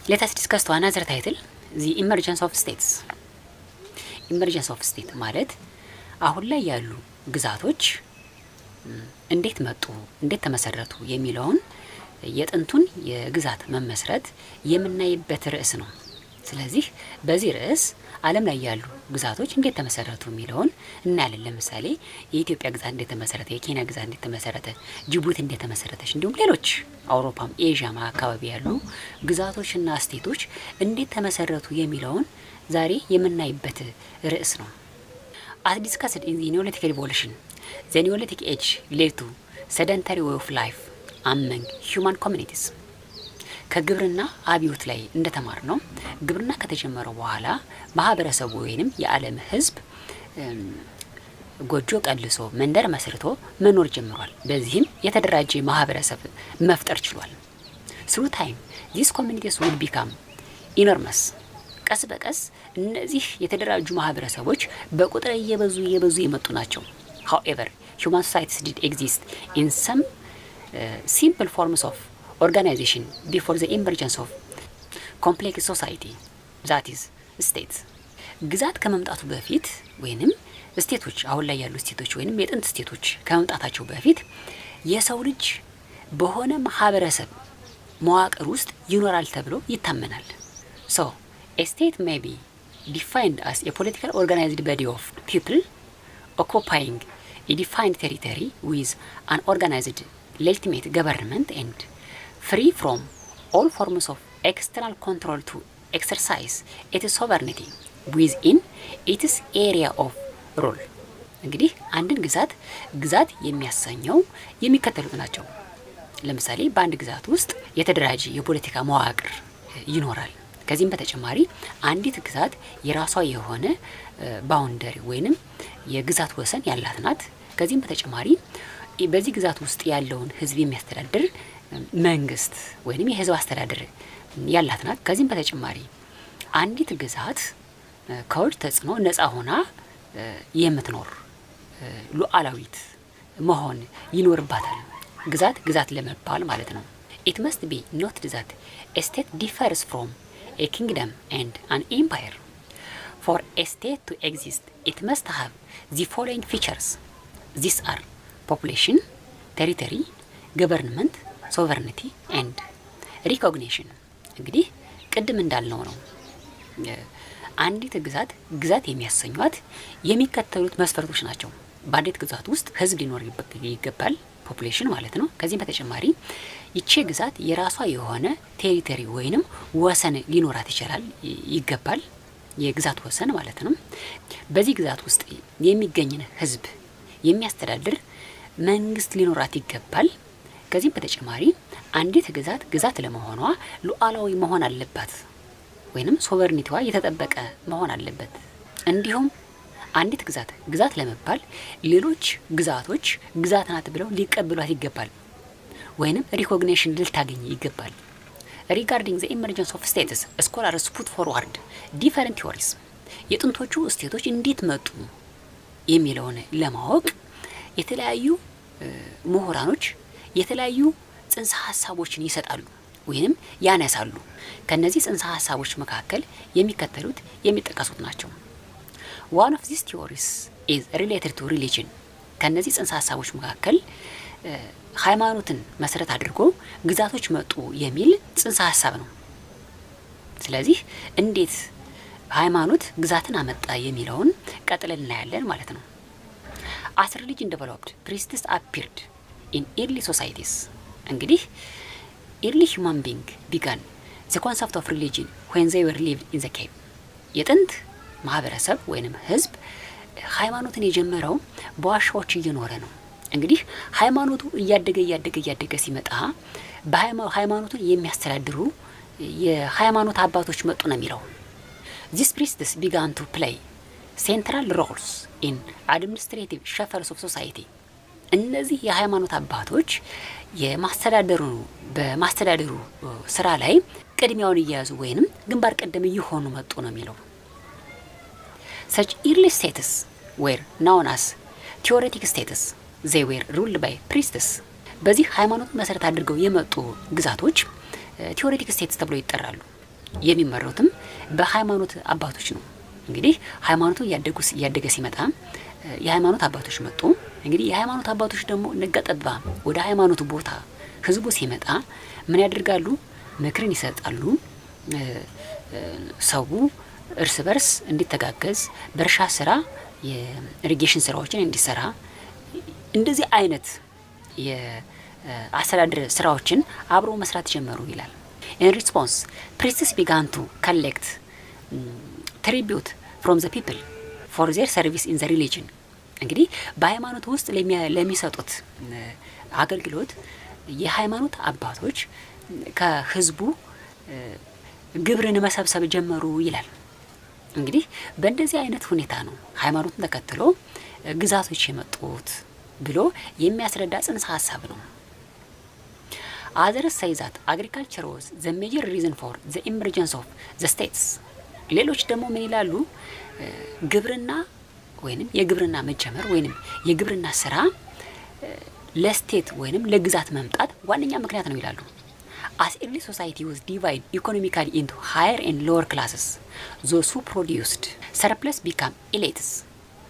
Let us discuss to another title, the emergence of states. emergence of state ማለት አሁን ላይ ያሉ ግዛቶች እንዴት መጡ እንዴት ተመሰረቱ የሚለውን የጥንቱን የግዛት መመስረት የምናይበት ርዕስ ነው። ስለዚህ በዚህ ርዕስ ዓለም ላይ ያሉ ግዛቶች እንዴት ተመሰረቱ የሚለውን እናያለን። ለምሳሌ የኢትዮጵያ ግዛት እንዴት ተመሰረተ፣ የኬንያ ግዛት እንዴት ተመሰረተ፣ ጅቡቲ እንዴት ተመሰረተች፣ እንዲሁም ሌሎች አውሮፓም ኤዥያም አካባቢ ያሉ ግዛቶችና ስቴቶች እንዴት ተመሰረቱ የሚለውን ዛሬ የምናይበት ርዕስ ነው። As discussed in the Neolithic Revolution, the Neolithic age led to sedentary way of life among human communities. ከግብርና አብዮት ላይ እንደተማር ነው ግብርና ከተጀመረ በኋላ ማህበረሰቡ ወይንም የዓለም ህዝብ ጎጆ ቀልሶ መንደር መስርቶ መኖር ጀምሯል። በዚህም የተደራጀ ማህበረሰብ መፍጠር ችሏል። Through time, these communities will become enormous. ቀስ በቀስ እነዚህ የተደራጁ ማህበረሰቦች በቁጥር እየበዙ የመጡ ናቸው። However, human societies did exist in some simple forms of organization before the emergence of complex society, that is states. ግዛት ከመምጣቱ በፊት ወይንም ስቴቶች አሁን ላይ ያሉ ስቴቶች ወይንም የጥንት ስቴቶች ከመምጣታቸው በፊት የሰው ልጅ በሆነ ማህበረሰብ መዋቅር ውስጥ ይኖራል ተብሎ ይታመናል። So, a state may be defined as a political organized body of people occupying a defined territory with an organized legitimate government and free from all forms of external control to exercise its sovereignty within its area of rule. እንግዲህ አንድን ግዛት የሚያሰኘው የሚከተሉት ናቸው። ለምሳሌ በአንድ ግዛት ውስጥ የተደራጀ የፖለቲካ መዋቅር ይኖራል። ከዚህም በተጨማሪ አንዲት ግዛት የራሷ የሆነ ባውንደሪ ወይንም የግዛት ወሰን ያላት ናት። ከዚህም በተጨማሪ በዚህ ግዛት ውስጥ ያለውን ህዝብ የሚያስተዳድር መንግስት ወይንም የህዝብ አስተዳደር ያላት ናት። ከዚህም በተጨማሪ አንዲት ግዛት ከውጭ ተጽዕኖ ነፃ ሆና የምትኖር ሉዓላዊት መሆን ይኖርባታል። ግዛት ለመባል ማለት ነው። It must be noted that a state differs from a kingdom and an empire. For a state to exist, it must have the following features. These are population, territory, government, sovereignty and recognition. እንግዲህ ቅድም እንዳልነው ነው አንዲት ግዛት የሚያሰኙት የሚከተሉት መስፈርቶች ናቸው። በአንዲት ግዛት ውስጥ ህዝብ ሊኖር ይገባል፣ ፖፑሌሽን ማለት ነው። ከዚህም በተጨማሪ ይቺ ግዛት የራሷ የሆነ ቴሪቶሪ ወይንም ወሰን ሊኖራት ይገባል፣ የግዛት ወሰን ማለት ነው። በዚህ ግዛት ውስጥ የሚገኝን ህዝብ የሚያስተዳድር መንግስት ሊኖራት ይገባል። ከዚህም በተጨማሪ አንዲት ግዛት ለመሆኗ ሉዓላዊ መሆን አለባት ወይንም ሶቨርኒቲዋ የተጠበቀ መሆን አለበት። እንዲሁም አንዲት ግዛት ለመባል ሌሎች ግዛቶች ግዛት ናት ብለው ሊቀበሏት ይገባል ወይንም ሪኮግኒሽን ልታገኝ ይገባል። Regarding the emergence of states, scholars put forward different theories. የጥንቶቹ ስቴቶች እንዴት መጡ የሚለውን ለማወቅ የተለያዩ ምሁራኖች የተለያዩ ጽንሰ ሐሳቦችን ይሰጣሉ ወይንም ያነሳሉ። ከነዚህ ጽንሰ ሐሳቦች መካከል የሚከተሉት የሚጠቀሱት ናቸው። One of these theories is related to religion. ከነዚህ ጽንሰ ሐሳቦች መካከል ሃይማኖትን መሰረት አድርጎ ግዛቶች መጡ የሚል ጽንሰ ሐሳብ ነው። ስለዚህ እንዴት ሃይማኖት ግዛትን አመጣ የሚለውን ቀጥለን እናያለን ማለት ነው። As religion developed, priests appeared in early societies. እንግዲህ early human being began the concept of religion when they were lived in the cave. የጥንት ማህበረሰብ ወይንም ህዝብ ሃይማኖትን የጀመረው በዋሻዎች እየኖረ ነው። እንግዲህ ሃይማኖቱ እያደገ ሲመጣ በሃይማኖቱን የሚያስተዳድሩ የሃይማኖት አባቶች መጡ ነው የሚለው። These priests began to play central roles in administrative shuffles of society. እነዚህ የሃይማኖት አባቶች በማስተዳደሩ ስራ ላይ ቅድሚያውን እየያዙ ወይንም ግንባር ቀደም እየሆኑ መጡ ነው የሚለው። Such early states were known as theoretic states. They were ruled by priests. በዚህ ሃይማኖት መሰረት አድርገው የመጡ ግዛቶች ቴዎሬቲክ ስቴትስ ተብለው ይጠራሉ። የሚመሩትም በሃይማኖት አባቶች ነው። እንግዲህ ሃይማኖቱ እያደገ ሲመጣ የሃይማኖት አባቶች መጡ። እንግዲህ የሃይማኖት አባቶች ደግሞ ነጋጠባ ወደ ሃይማኖቱ ቦታ ህዝቡ ሲመጣ ምን ያደርጋሉ? ምክርን ይሰጣሉ። ሰው እርስ በርስ እንዲተጋገዝ፣ በእርሻ ስራ የኢሪጌሽን ስራዎችን እንዲሰራ፣ እንደዚህ አይነት የአስተዳደር ስራዎችን አብሮ መስራት ጀመሩ ይላል። In response, priests began to collect tribute from the people for their service in the religion. እንግዲህ በሃይማኖት ውስጥ ለሚሰጡት አገልግሎት የሃይማኖት አባቶች ከህዝቡ ግብርን መሰብሰብ ጀመሩ ይላል። እንግዲህ በእንደዚህ አይነት ሁኔታ ነው ሃይማኖትን ተከትሎ ግዛቶች የመጡት ብሎ የሚያስረዳ ጽንሰ ሀሳብ ነው። Others say that agriculture was the major reason for the emergence of the states. ሌሎች ደግሞ ምን ይላሉ? ግብርና ወይንም የግብርና መጀመር ወይንም የግብርና ስራ ለስቴት ወይንም ለግዛት መምጣት ዋነኛ ምክንያት ነው ይላሉ። As early society was divided economically into higher and lower classes, those who produced surplus become elites.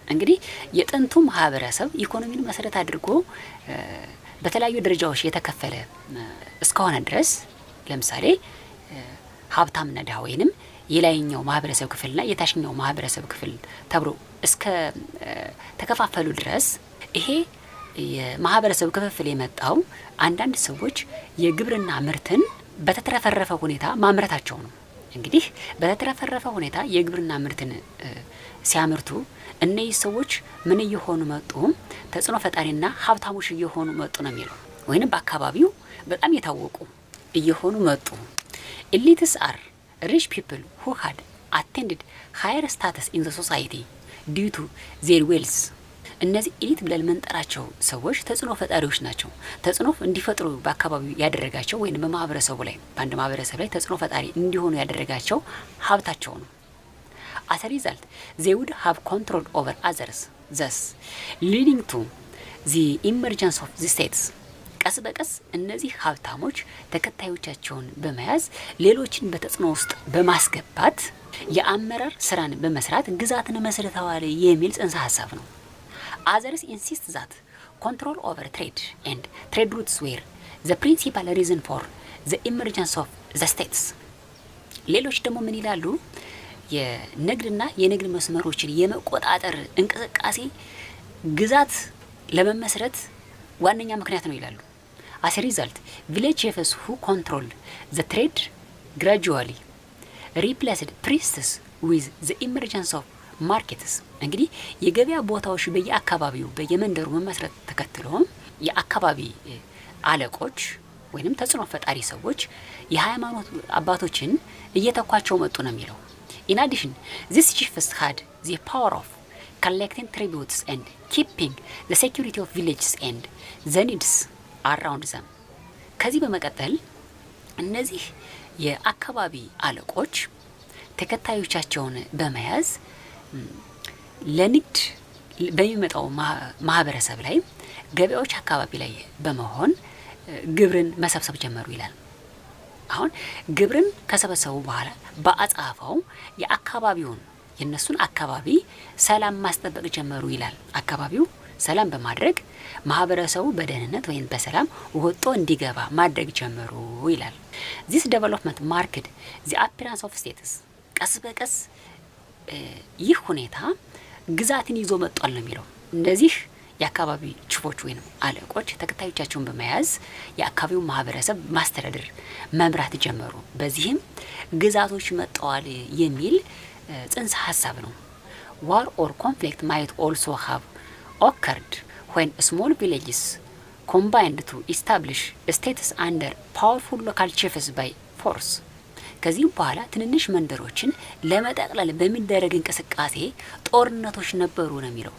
እንግዲህ የጥንቱ ማህበረሰብ ኢኮኖሚን መሰረት አድርጎ በተለያዩ ደረጃዎች የተከፈለ እስከሆነ ድረስ ለምሳሌ ሀብታምና ድሃ ወይንም የላይኛው ማህበረሰብ ክፍልና የታችኛው ማህበረሰብ ክፍል ተብሎ እስከ ተከፋፈሉ ድረስ ይሄ የማህበረሰብ ክፍፍል የመጣው አንዳንድ ሰዎች የግብርና ምርትን በተትረፈረፈ ሁኔታ ማምረታቸው ነው። እንግዲህ በተትረፈረፈ ሁኔታ የግብርና ምርትን ሲያመርቱ እነዚህ ሰዎች ምን እየሆኑ መጡ? ተጽዕኖ ፈጣሪና ሀብታሞች እየሆኑ መጡ ነው የሚለው። ወይንም በአካባቢው በጣም የታወቁ እየሆኑ መጡ። ኤሊትስ አር ሪች ፒፕል who had attained higher status in the society due to their wealth. እነዚህ ኤሊት ብለን የምንጠራቸው ሰዎች ተጽዕኖ ፈጣሪዎች ናቸው። ተጽዕኖ እንዲፈጥሩ በአካባቢው ያደረጋቸው ወይንም በማህበረሰቡ ላይ በአንድ ማህበረሰብ ላይ ተጽዕኖ ፈጣሪ እንዲሆኑ ያደረጋቸው ሀብታቸው ነው። As a result, they would have control over others, thus leading to the emergence of the states. ቀስ በቀስ እነዚህ ሀብታሞች ተከታዮቻቸውን በመያዝ ሌሎችን በተጽዕኖ ውስጥ በማስገባት የአመራር ስራን በመስራት ግዛትን መስርተዋል የሚል ጽንሰ ሀሳብ ነው። Others insist that control over trade and trade routes were the principal reason for the emergence of the states. ሌሎች ደግሞ ምን ይላሉ? የንግድና የንግድ መስመሮችን የመቆጣጠር እንቅስቃሴ ግዛት ለመመስረት ዋነኛ ምክንያት ነው ይላሉ። As a result, village chiefs who controlled the trade gradually replaced priests with the emergence of markets. እንግዲህ የገበያ ቦታዎች በየአካባቢው በየመንደሩ መመስረት ተከትሎ የአካባቢ አለቆች ወይንም ተጽዕኖ ፈጣሪ ሰዎች የሃይማኖት አባቶችን እየተኳቸው መጡ ነው የሚለው። In addition, these chiefs had the power of collecting tributes and keeping the security of villages and the needs around them. ከዚህ በመቀጠል እነዚህ የአካባቢ አለቆች ተከታዮቻቸውን በመያዝ ለንግድ በሚመጣው ማህበረሰብ ላይ ገበያዎች አካባቢ ላይ በመሆን ግብርን መሰብሰብ ጀመሩ ይላል። አሁን ግብርን ከሰበሰቡ በኋላ በአጻፋው የአካባቢውን የነሱን አካባቢ ሰላም ማስጠበቅ ጀመሩ ይላል። አካባቢው ሰላም በማድረግ ማህበረሰቡ በደህንነት ወይም በሰላም ወጥቶ እንዲገባ ማድረግ ጀመሩ ይላል። This development marked the appearance of states. ቀስ በቀስ ይህ ሁኔታ ግዛትን ይዞ መጥቷል ነው የሚለው። እነዚህ የአካባቢ ችፎች ወይም አለቆች ተከታዮቻቸውን በመያዝ የአካባቢው ማህበረሰብ ማስተዳደር መምራት ጀመሩ። በዚህም ግዛቶች መጥተዋል የሚል ጽንሰ ሀሳብ ነው። War or conflict might also have occurred when small villages combined to establish states under powerful local chiefs by force. ከዚህም በኋላ ትንንሽ መንደሮችን ለመጠቅለል በሚደረግ እንቅስቃሴ ጦርነቶች ነበሩ ነው የሚለው።